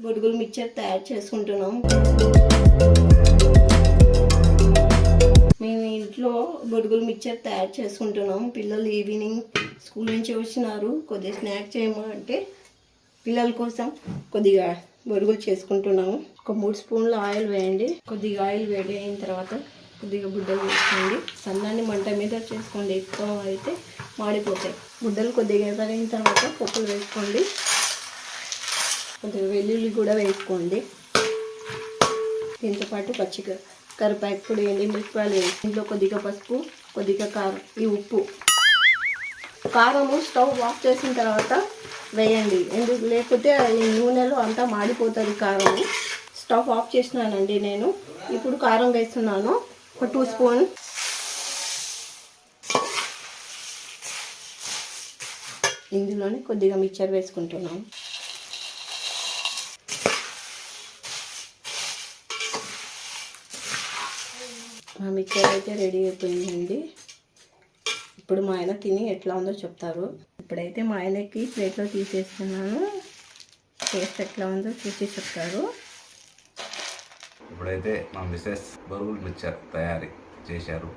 బొరుగులు మిక్చర్ తయారు చేసుకుంటున్నాం. మేము ఇంట్లో బొరుగులు మిక్చర్ తయారు చేసుకుంటున్నాం. పిల్లలు ఈవినింగ్ స్కూల్ నుంచి వచ్చినారు, కొద్దిగా స్నాక్ చేయమంటే పిల్లల కోసం కొద్దిగా బొరుగులు చేసుకుంటున్నాము. ఒక 3 స్పూన్ల ఆయిల్ వేయండి. కొద్దిగా ఆయిల్ వేడి అయిన తర్వాత కొద్దిగా గుడ్డలు వేసుకోండి. సన్నాన్ని మంట మీద చేసుకోండి, ఎక్కువ అయితే మాడిపోతాయి. గుడ్డలు కొద్దిగా ఎగరైన తర్వాత పప్పులు వేసుకోండి. కొద్దిగా వెల్లుల్లి కూడా వేసుకోండి. దీంతో పాటు కరివేపాకు పొడి, ఎండుమిరపకాయలు వేసి దీంట్లో కొద్దిగా పసుపు, కొద్దిగా కారం, ఈ ఉప్పు. కారము స్టవ్ ఆఫ్ చేసిన తర్వాత వేయండి, ఎందుకు లేకపోతే ఈ నూనెలో అంతా మాడిపోతుంది కారము. స్టవ్ ఆఫ్ చేసినానండి నేను. ఇప్పుడు కారం వేస్తున్నాను, ఒక 2 స్పూన్. ఇందులోనే కొద్దిగా మిక్చర్ వేసుకుంటున్నాను. మా మిక్చర్ అయితే రెడీ అయిపోయిందండి. ఇప్పుడు మా ఆయన తిని ఎట్లా ఉందో చెప్తారు. ఇప్పుడైతే మా ఆయనకి ప్లేట్లో తీసేస్తున్నాను, టేస్ట్ ఎట్లా ఉందో చూసి చెప్తారు. ఇప్పుడైతే మా మిసెస్ బొరుగులు మిక్చర్ తయారీ చేశారు.